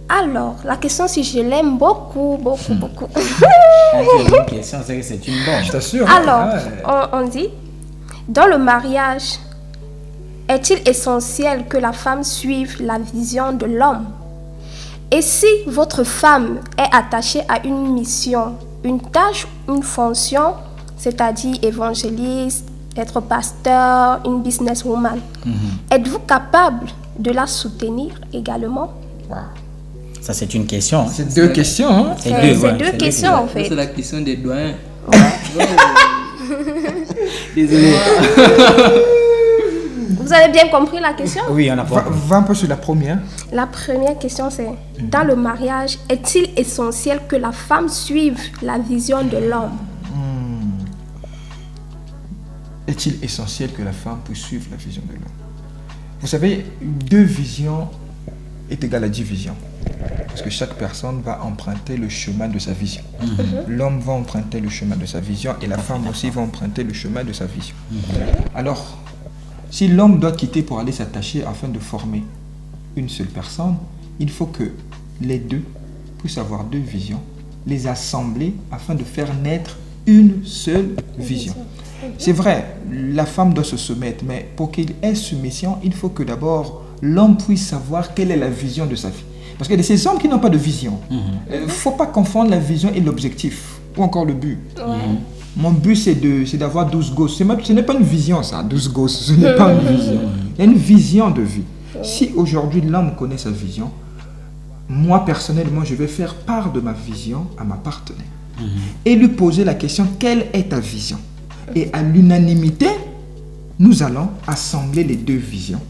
Alors, la question, si je l'aime beaucoup. C'est une question, c'est que c'est une bonne. Je t'assure. Alors, on dit, dans le mariage, est-il essentiel que la femme suive la vision de l'homme? Et si votre femme est attachée à une mission, une tâche, une fonction, c'est-à-dire évangéliste, être pasteur, une businesswoman, êtes-vous capable de la soutenir également? Ça, c'est une question. C'est deux questions. Hein? C'est deux questions en fait. C'est la question des doyens. Désolé. Vous avez bien compris la question? Oui, on a pas. Va un peu sur la première. La première question c'est, dans le mariage, est-il essentiel que la femme suive la vision de l'homme? Est-il essentiel que la femme puisse suivre la vision de l'homme? Vous savez, 2 visions est égal à 10 visions. Parce que chaque personne va emprunter le chemin de sa vision. L'homme va emprunter le chemin de sa vision et la femme aussi va emprunter le chemin de sa vision. Alors, si l'homme doit quitter pour aller s'attacher afin de former une seule personne, il faut que les deux puissent avoir 2 visions, les assembler afin de faire naître une seule vision. C'est vrai, la femme doit se soumettre, mais pour qu'il ait soumission, il faut que d'abord l'homme puisse savoir quelle est la vision de sa vie. Parce qu'il y a ces hommes qui n'ont pas de vision. Il ne faut pas confondre la vision et l'objectif, ou encore le but. Mon but, c'est d'avoir 12 gosses. Ce n'est pas une vision, ça, 12 gosses. Ce n'est pas une vision. Il y a une vision de vie. Si aujourd'hui l'homme connaît sa vision, moi personnellement, je vais faire part de ma vision à ma partenaire. Et lui poser la question, quelle est ta vision? Et à l'unanimité, nous allons assembler les 2 visions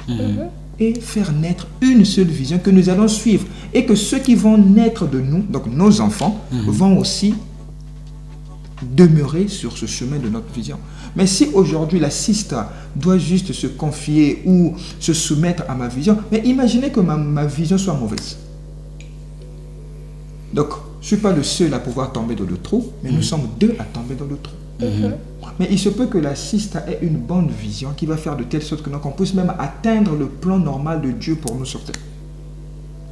et faire naître une seule vision que nous allons suivre. Et que ceux qui vont naître de nous, donc nos enfants, vont aussi demeurer sur ce chemin de notre vision. Mais si aujourd'hui la sister doit juste se confier ou se soumettre à ma vision, mais imaginez que ma vision soit mauvaise. Donc, je ne suis pas le seul à pouvoir tomber dans le trou, mais nous sommes 2 à tomber dans le trou. Mais il se peut que la sister ait une bonne vision qui va faire de telle sorte que qu'on puisse même atteindre le plan normal de Dieu pour nous sur terre.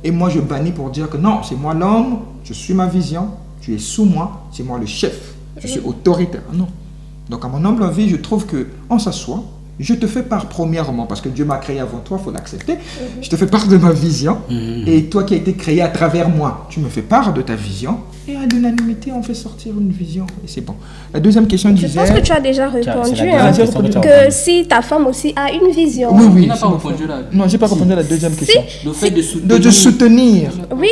Et moi, je bannis pour dire que non, c'est moi l'homme, je suis ma vision, tu es sous moi, c'est moi le chef, je suis autoritaire. Non. Donc, à mon humble avis, je trouve qu'on s'assoit, je te fais part premièrement, parce que Dieu m'a créé avant toi, il faut l'accepter. Je te fais part de ma vision, et toi qui as été créé à travers moi, tu me fais part de ta vision, et à l'unanimité, on fait sortir une vision, et c'est bon. La deuxième question disait... Je pense que tu as déjà répondu, que si ta femme aussi a une vision. Oui. Tu n'as pas répondu là. Non, je n'ai pas répondu à la deuxième question. Le fait de soutenir. De soutenir. Oui.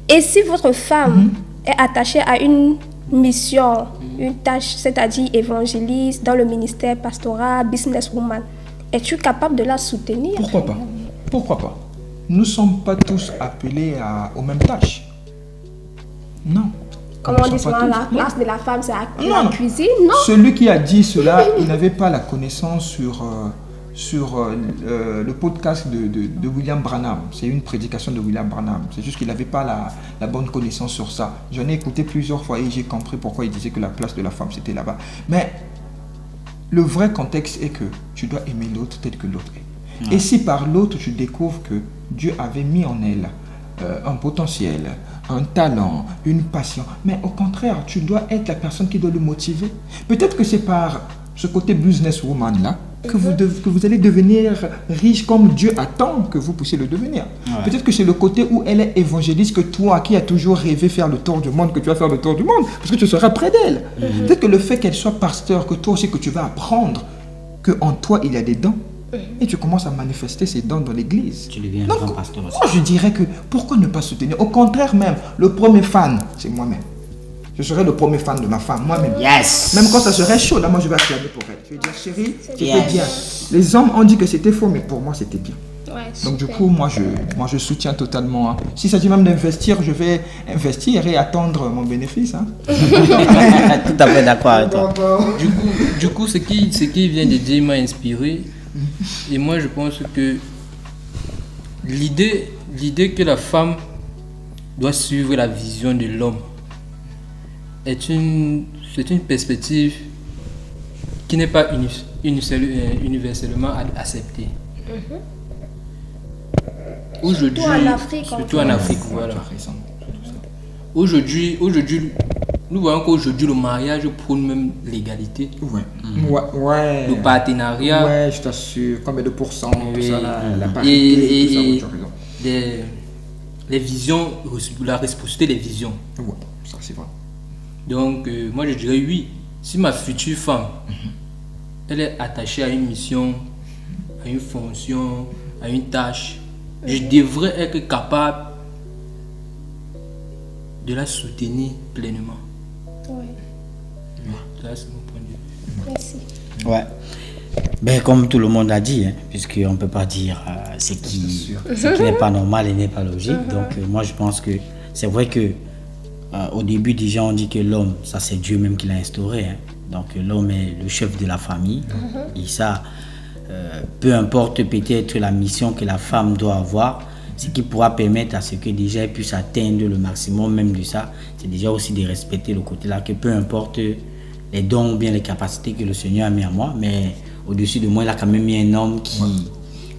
Et si votre femme est attachée à une mission, une tâche, c'est-à-dire évangéliste, dans le ministère pastoral, businesswoman, es-tu capable de la soutenir? Pourquoi pas? Pourquoi pas? Nous ne sommes pas tous appelés aux mêmes tâches. Non. Comme on dit souvent, la place de la femme, c'est la cuisine, non? Celui qui a dit cela, il n'avait pas la connaissance sur le podcast de William Branham. C'est une prédication de William Branham. C'est juste qu'il n'avait pas la bonne connaissance sur ça. J'en ai écouté plusieurs fois et j'ai compris pourquoi il disait que la place de la femme, c'était là-bas. Mais le vrai contexte est que tu dois aimer l'autre tel que l'autre est. Et si par l'autre, tu découvres que Dieu avait mis en elle un potentiel, un talent, une passion, mais au contraire, tu dois être la personne qui doit le motiver. Peut-être que c'est par ce côté businesswoman-là que vous allez devenir riche comme Dieu attend que vous puissiez le devenir. Peut-être que c'est le côté où elle est évangéliste, que toi qui as toujours rêvé faire le tour du monde, que tu vas faire le tour du monde, parce que tu seras près d'elle. Peut-être que le fait qu'elle soit pasteur, que toi aussi que tu vas apprendre qu'en toi il y a des dons, et tu commences à manifester ces dons dans l'église. Tu deviens un grand pasteur aussi. Moi je dirais que pourquoi ne pas soutenir? Au contraire même, le premier fan, c'est moi-même. Je serai le premier fan de ma femme, moi-même. Yes! Même quand ça serait chaud, là, moi, je vais acclamer pour elle. Je vais dire, chérie, c'était bien. Les hommes ont dit que c'était faux, mais pour moi, c'était bien. Donc, du coup, moi, je soutiens totalement. Hein. S'il s'agit même d'investir, je vais investir et attendre mon bénéfice. Hein. Tout à fait d'accord avec toi. Du coup, ce qui vient de dire m'a inspiré. Et moi, je pense que l'idée que la femme doit suivre la vision de l'homme, c'est une perspective qui n'est pas universellement acceptée. Aujourd'hui, Surtout en Afrique, surtout en Afrique, voilà. Tu as raison. Aujourd'hui, nous voyons qu'aujourd'hui, le mariage prône même l'égalité. Ouais. Le partenariat. Ouais, je t'assure. Combien de pourcents, tout ça, la Et, parité, tout ça, ouais, tu as raison. les visions, la réciprocité des visions. Ouais, ça c'est vrai. Donc, moi je dirais oui. Si ma future femme, elle est attachée à une mission, à une fonction, à une tâche, je devrais être capable de la soutenir pleinement. Ouais. Ça, c'est mon point de vue. Merci. Ouais. Ben, comme tout le monde a dit, hein, puisqu'on ne peut pas dire ce qui n'est pas normal et n'est pas logique. Donc, moi, je pense que c'est vrai que au début, déjà, on dit que l'homme, ça, c'est Dieu même qui l'a instauré. Hein. Donc, l'homme est le chef de la famille. Et ça, peu importe peut-être la mission que la femme doit avoir, ce qui pourra permettre à ce que déjà elle puisse atteindre le maximum même de ça, c'est déjà aussi de respecter le côté-là, que peu importe les dons ou bien les capacités que le Seigneur a mis à moi, mais au-dessus de moi, il a quand même mis un homme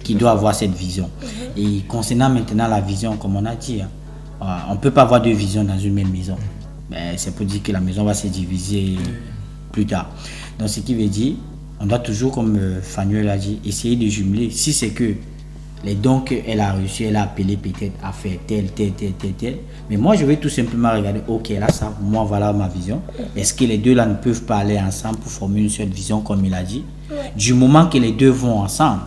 qui doit avoir cette vision. Et concernant maintenant la vision, comme on a dit, hein, on ne peut pas avoir deux visions dans une même maison. Mais c'est pour dire que la maison va se diviser plus tard. Donc ce qui veut dire, on doit toujours, comme Fanuel a dit, essayer de jumeler. Si c'est que les dons qu'elle a reçus, elle a appelé peut-être à faire tel. Mais moi, je vais tout simplement regarder, ok, là, ça, moi, voilà ma vision. Est-ce que les deux là ne peuvent pas aller ensemble pour former une seule vision, comme il a dit? Du moment que les deux vont ensemble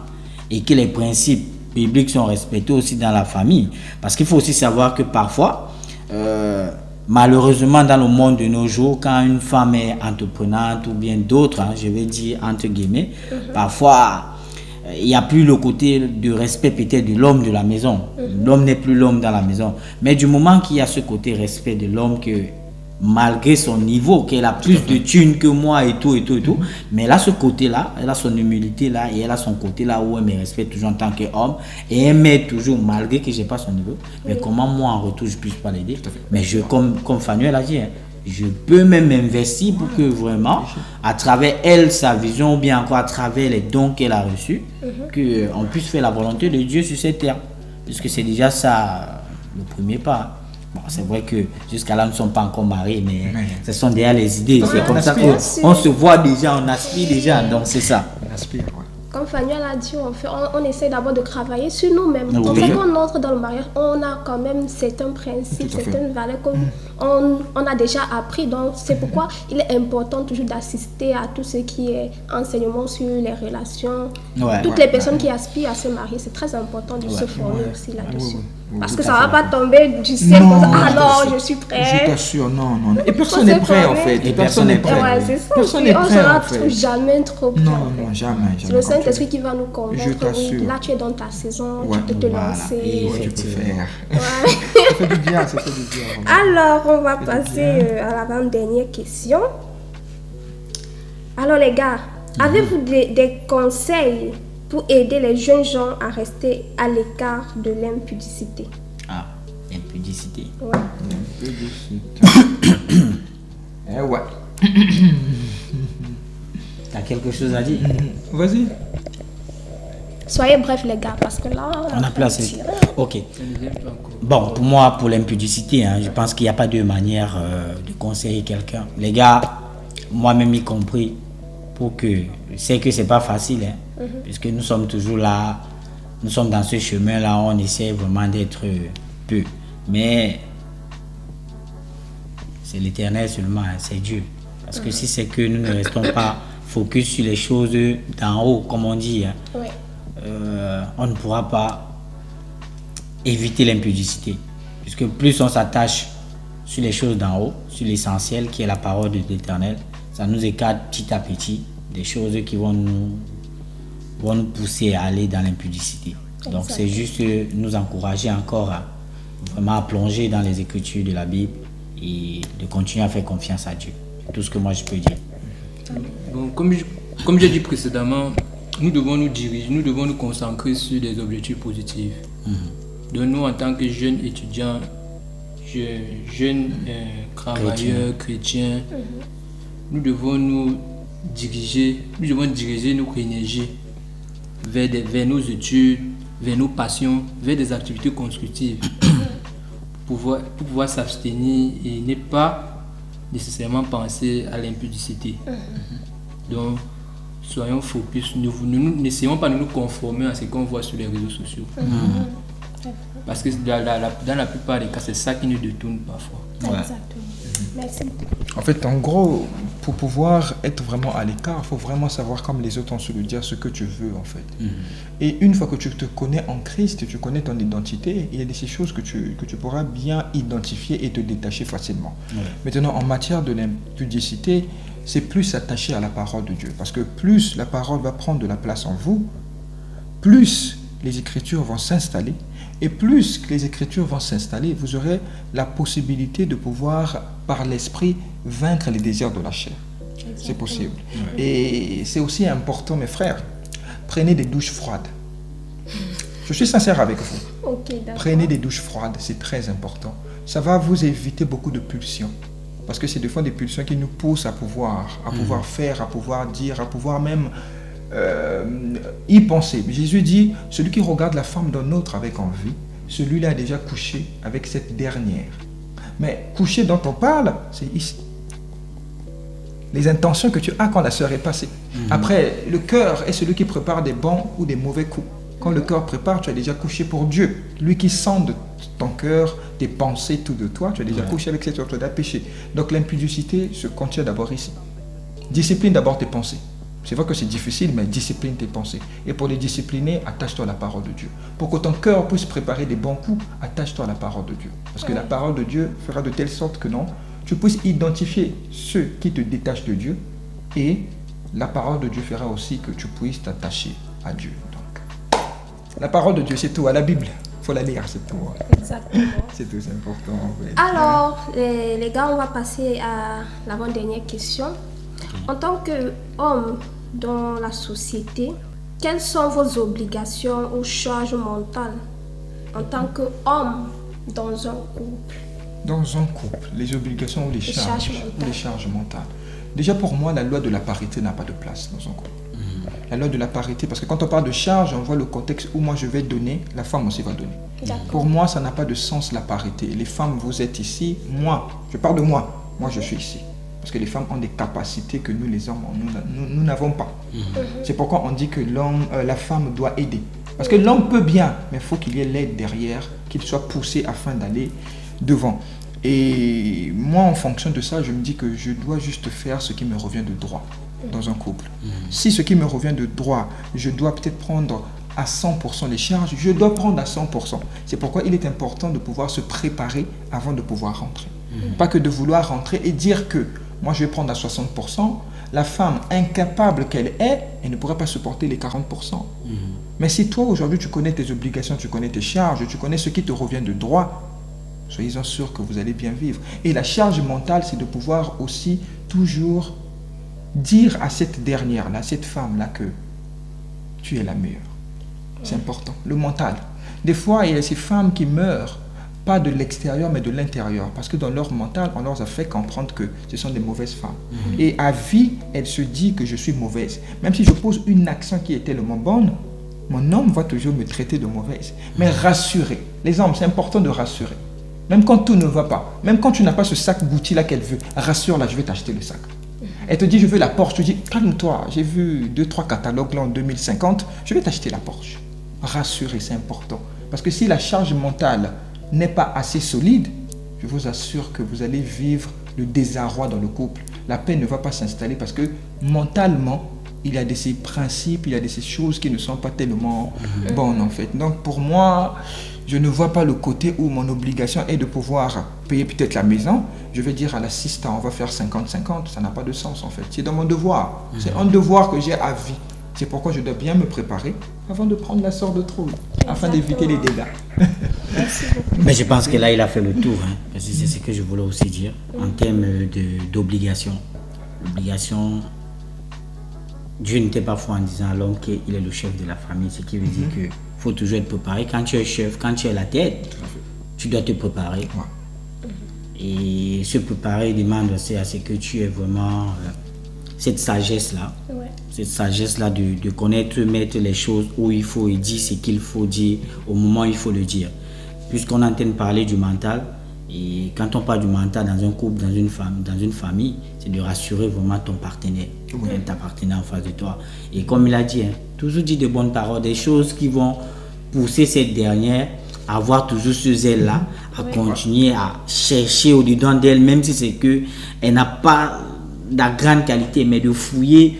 et que les principes bibliques sont respectés aussi dans la famille. Parce qu'il faut aussi savoir que parfois, malheureusement, dans le monde de nos jours, quand une femme est entreprenante ou bien d'autres, hein, je vais dire entre guillemets, parfois, il n'y a plus le côté de respect peut-être de l'homme de la maison. L'homme n'est plus l'homme dans la maison. Mais du moment qu'il y a ce côté respect de l'homme, que malgré son niveau, qu'elle a plus de thunes que moi et tout, mais elle a ce côté-là, elle a son humilité là, et elle a son côté là où elle me respecte toujours en tant qu'homme, et elle m'aide toujours malgré que je n'ai pas son niveau. Mais comment moi en retour je puisse pas l'aider? Mais je, comme Fanuel a dit, hein, je peux même investir pour que vraiment, à travers elle, sa vision, ou bien encore à travers les dons qu'elle a reçus, qu'on puisse faire la volonté de Dieu sur cette terre. Puisque c'est déjà ça, le premier pas. Bon, c'est vrai que jusqu'à là, nous ne sommes pas encore mariés, mais ce sont déjà les idées. C'est comme ça qu'on se voit déjà, on aspire déjà, donc c'est ça. On aspire, ouais. Comme Fanuel a dit, on essaie d'abord de travailler sur nous-mêmes. Oui. Donc, quand on entre dans le mariage, on a quand même certains principes, Tout à fait. certaines valeurs qu'on a déjà appris. Donc, c'est pourquoi il est important toujours d'assister à tout ce qui est enseignement sur les relations. Ouais. Toutes les personnes qui aspirent à se marier, c'est très important de se former aussi là-dessus. Oui, Parce tout que à ça ne va fait. pas tomber du ciel comme ça. Ah je non, t'assure. je suis Je prêt. t'assure, non. Et personne Faut n'est se prêt en former. fait. Et Personne n'est prêt. Ouais, c'est ça. Personne Puis n'est on prêt sera en fait. jamais trop prêt. Non, en fait. jamais. C'est le Saint-Esprit qui va nous convaincre. Je t'assure. Oui, là, tu es dans ta saison, Ouais, tu peux te voilà. lancer. Et Ouais, tu peux faire. Ouais. Ça fait du bien, ça fait du bien. Alors, on va passer à l'avant-dernière question. Alors, les gars, avez-vous des conseils pour aider les jeunes gens à rester à l'écart de l'impudicité? Ah, impudicité. Ouais. Eh ouais. T'as quelque chose à dire? Vas-y. Soyez brefs, les gars, parce que là, On a placé. tiré. Ok. Ça ne vient pas encore. Bon, pour moi, pour l'impudicité, hein, je pense qu'il n'y a pas de manière de conseiller quelqu'un. Les gars, moi-même y compris, pour que... Je sais que c'est pas facile, hein, puisque nous sommes toujours là, nous sommes dans ce chemin-là, on essaie vraiment d'être peu. Mais c'est l'Éternel seulement, hein, c'est Dieu. Parce que si c'est que nous ne restons pas focus sur les choses d'en haut, comme on dit, hein, Ouais. on ne pourra pas éviter l'impudicité. Puisque plus on s'attache sur les choses d'en haut, sur l'essentiel qui est la parole de l'Éternel, ça nous écarte petit à petit des choses qui vont nous pousser à aller dans l'impudicité. Donc c'est juste nous encourager encore à vraiment à plonger dans les Écritures de la Bible et de continuer à faire confiance à Dieu. C'est tout ce que moi je peux dire. Bon, comme j'ai dit précédemment, nous devons nous diriger, nous devons nous concentrer sur des objectifs positifs. Donc nous, en tant que jeunes étudiants, jeunes travailleurs, chrétiens, nous devons nous diriger notre énergie vers nos études, vers nos passions, vers des activités constructives pour pouvoir s'abstenir et ne pas nécessairement penser à l'impudicité. Donc, soyons focus, n'essayons pas de nous conformer à ce qu'on voit sur les réseaux sociaux. Parce que dans la plupart des cas, c'est ça qui nous détourne parfois. Exactement. Merci. En fait, en gros, pour pouvoir être vraiment à l'écart, il faut vraiment savoir, comme les autres ont su le dire, ce que tu veux en fait. Et une fois que tu te connais en Christ, tu connais ton identité, il y a des choses que tu pourras bien identifier et te détacher facilement. Maintenant, en matière de l'impudicité, c'est plus s'attacher à la parole de Dieu. Parce que plus la parole va prendre de la place en vous, plus les Écritures vont s'installer. Et plus les Écritures vont s'installer, vous aurez la possibilité de pouvoir, par l'Esprit, vaincre les désirs de la chair. C'est possible. Et c'est aussi important, mes frères, prenez des douches froides. Je suis sincère avec vous. Prenez des douches froides, c'est très important. Ça va vous éviter beaucoup de pulsions. Parce que c'est des fois des pulsions qui nous poussent à pouvoir faire, à pouvoir dire, à pouvoir même y penser. Jésus dit, celui qui regarde la femme d'un autre avec envie, celui-là a déjà couché avec cette dernière. Mais coucher dont on parle, c'est ici. Les intentions que tu as quand la sœur est passée. Après, le cœur est celui qui prépare des bons ou des mauvais coups. Quand le cœur prépare, tu as déjà couché pour Dieu. Lui qui sonde ton cœur, tes pensées, tout de toi, tu as déjà couché avec cet autre, tu as péché. Donc l'impudicité se contient d'abord ici. Discipline d'abord tes pensées. C'est vrai que c'est difficile, mais discipline tes pensées. Et pour les discipliner, attache-toi à la parole de Dieu. Pour que ton cœur puisse préparer des bons coups, attache-toi à la parole de Dieu. Parce que la parole de Dieu fera de telle sorte que non, tu puisses identifier ceux qui te détachent de Dieu. Et la parole de Dieu fera aussi que tu puisses t'attacher à Dieu. Donc, la parole de Dieu, c'est tout. À la Bible, il faut la lire, c'est tout. Exactement. C'est tout, c'est important. En fait. Alors, les gars, on va passer à l'avant-dernière question. En tant qu'homme dans la société, quelles sont vos obligations ou charges mentales en tant qu'homme dans un couple? Dans un couple, les obligations ou les charges mentales. Déjà pour moi, la loi de la parité n'a pas de place dans un couple. La loi de la parité, parce que quand on parle de charge, on voit le contexte où moi je vais donner, la femme aussi va donner. Pour moi, ça n'a pas de sens la parité. Les femmes, vous êtes ici, moi, je parle de moi, moi je suis ici. Parce que les femmes ont des capacités que nous, les hommes, nous n'avons pas. C'est pourquoi on dit que la femme doit aider. Parce que l'homme peut bien, mais il faut qu'il y ait l'aide derrière, qu'il soit poussé afin d'aller devant. Et moi, en fonction de ça, je me dis que je dois juste faire ce qui me revient de droit dans un couple. Si ce qui me revient de droit, je dois peut-être prendre à 100% les charges, je dois prendre à 100%. C'est pourquoi il est important de pouvoir se préparer avant de pouvoir rentrer. Pas que de vouloir rentrer et dire que moi, je vais prendre à 60%. La femme, incapable qu'elle est, elle ne pourra pas supporter les 40%. Mais si toi, aujourd'hui, tu connais tes obligations, tu connais tes charges, tu connais ce qui te revient de droit, soyez-en sûrs que vous allez bien vivre. Et la charge mentale, c'est de pouvoir aussi toujours dire à cette dernière-là, cette femme-là, que tu es la meilleure. C'est important. Le mental. Des fois, il y a ces femmes qui meurent pas de l'extérieur, mais de l'intérieur. Parce que dans leur mental, on leur a fait comprendre que ce sont des mauvaises femmes. Et à vie, elle se dit que je suis mauvaise. Même si je pose une action qui est tellement bonne, mon homme va toujours me traiter de mauvaise. Mais rassurer. Les hommes, c'est important de rassurer. Même quand tout ne va pas, même quand tu n'as pas ce sac Gucci-là qu'elle veut, rassure-la, je vais t'acheter le sac. Elle te dit, je veux la Porsche. Tu dis, calme-toi, j'ai vu 2-3 catalogues là en 2050, je vais t'acheter la Porsche. Rassurer, c'est important. Parce que si la charge mentale n'est pas assez solide, je vous assure que vous allez vivre le désarroi dans le couple. La paix ne va pas s'installer parce que mentalement, il y a ces principes, il y a ces choses qui ne sont pas tellement bonnes en fait. Donc pour moi, je ne vois pas le côté où mon obligation est de pouvoir payer peut-être la maison. Je vais dire à l'assistant, on va faire 50-50, ça n'a pas de sens en fait. C'est dans mon devoir. C'est un devoir que j'ai à vie. C'est pourquoi je dois bien me préparer avant de prendre la sorte de trône, afin d'éviter les dégâts. Merci beaucoup. Mais je pense que là, il a fait le tour. Parce que c'est ce que je voulais aussi dire en termes d'obligation. L'obligation, Dieu n'était pas fou en disant à l'homme qu'il est le chef de la famille, ce qui veut dire qu'il faut toujours être préparé. Quand tu es chef, quand tu es la tête, tu dois te préparer. Et se préparer demande aussi à ce que tu aies vraiment cette sagesse-là. Ouais. Cette sagesse-là de connaître, mettre les choses où il faut et dire ce qu'il faut dire au moment où il faut le dire. Puisqu'on entend parler du mental, et quand on parle du mental dans un couple, dans une famille, c'est de rassurer vraiment ton partenaire, ta partenaire en face de toi. Et comme il a dit, toujours dire de bonnes paroles, des choses qui vont pousser cette dernière à avoir toujours ce zèle-là, à continuer à chercher au-dedans d'elle, même si c'est qu'elle n'a pas la grande qualité, mais de fouiller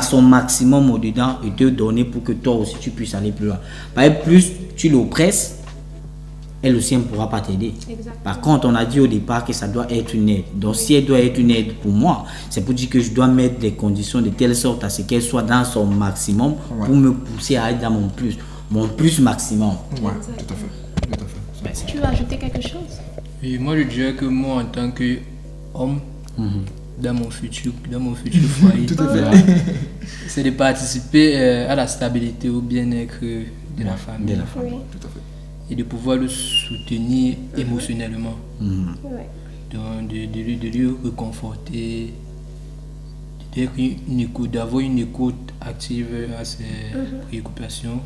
son maximum au-dedans et te donner pour que toi aussi tu puisses aller plus loin. Par exemple, plus tu l'oppresses, elle aussi ne pourra pas t'aider. Par contre, on a dit au départ que ça doit être une aide. Donc, si elle doit être une aide pour moi, c'est pour dire que je dois mettre des conditions de telle sorte à ce qu'elle soit dans son maximum pour me pousser à être dans mon plus maximum. Ouais, tout à fait. Tout à fait. Tu veux ajouter quelque chose? Et moi, je dirais que moi, en tant qu'homme, dans mon futur foyer, c'est de participer à la stabilité, au bien-être de la famille. Oui. Tout à fait. Et de pouvoir le soutenir émotionnellement. Ouais. Donc, de lui réconforter, d'avoir une écoute active à ses préoccupations.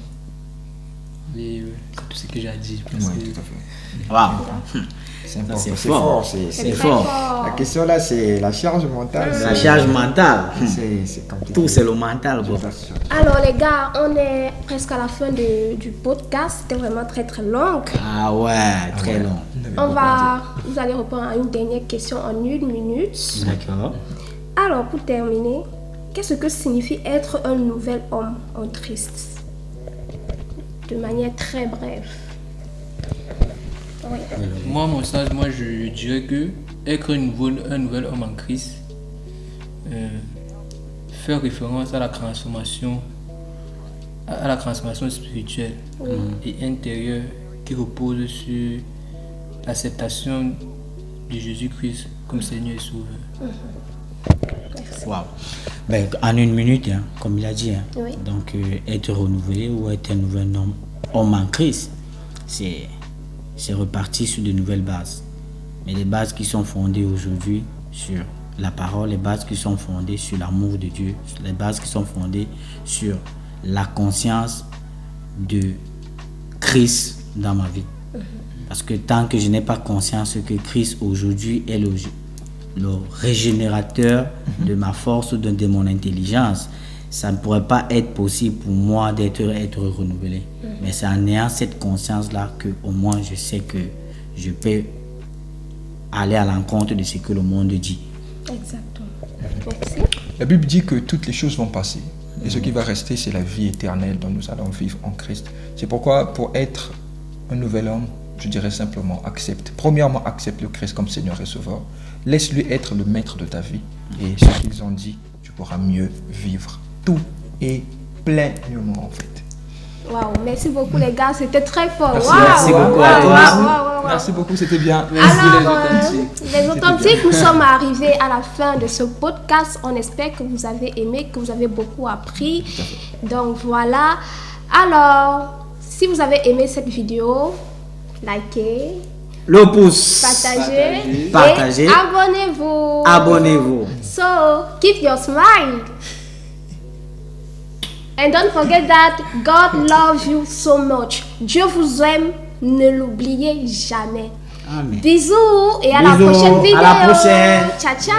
Et c'est tout ce que j'ai à dire. Ouais, tout à fait. Waouh! C'est important. C'est C'est fort. fort. C'est fort. La question là, c'est la charge mentale. La charge mentale. C'est compliqué. Tout, c'est le mental. Bon. Alors les gars, on est presque à la fin du podcast. C'était vraiment très très long. Ah ouais, très long. Vous allez répondre à une dernière question en 1 minute. D'accord. Alors pour terminer, qu'est-ce que signifie être un nouvel homme en Christ? De manière très brève. Oui. Moi, mon sens, je dirais que être un nouvel homme en Christ, faire référence à la transformation spirituelle et intérieure qui repose sur l'acceptation de Jésus-Christ comme Seigneur et Sauveur. Waouh. Ben, en 1 minute, comme il a dit, Oui. donc être renouvelé ou être un nouvel homme en Christ, c'est reparti sur de nouvelles bases. Mais les bases qui sont fondées aujourd'hui sur la parole, les bases qui sont fondées sur l'amour de Dieu, les bases qui sont fondées sur la conscience de Christ dans ma vie. Parce que tant que je n'ai pas conscience que Christ aujourd'hui est le régénérateur de ma force ou de mon intelligence, ça ne pourrait pas être possible pour moi d'être renouvelé. Mais c'est en ayant cette conscience-là qu'au moins je sais que je peux aller à l'encontre de ce que le monde dit. Exactement. Merci. La Bible dit que toutes les choses vont passer. Et ce qui va rester, c'est la vie éternelle dont nous allons vivre en Christ. C'est pourquoi, pour être un nouvel homme, je dirais simplement premièrement, accepte le Christ comme Seigneur et Sauveur. Laisse-lui être le maître de ta vie. Et ce qu'ils ont dit, tu pourras mieux vivre tout et pleinement en fait. Waouh, merci beaucoup les gars, c'était très fort. Merci beaucoup à toi. Waouh. Merci beaucoup, c'était bien. Alors, les authentiques, nous sommes arrivés à la fin de ce podcast. On espère que vous avez aimé, que vous avez beaucoup appris. Donc voilà. Alors, si vous avez aimé cette vidéo, likez, Le pouce. partagez. Et abonnez-vous. So, keep your smile. And don't forget that God loves you so much. Dieu vous aime, ne l'oubliez jamais. Amen. Bisous et à la prochaine vidéo. À la prochaine. Ciao, ciao.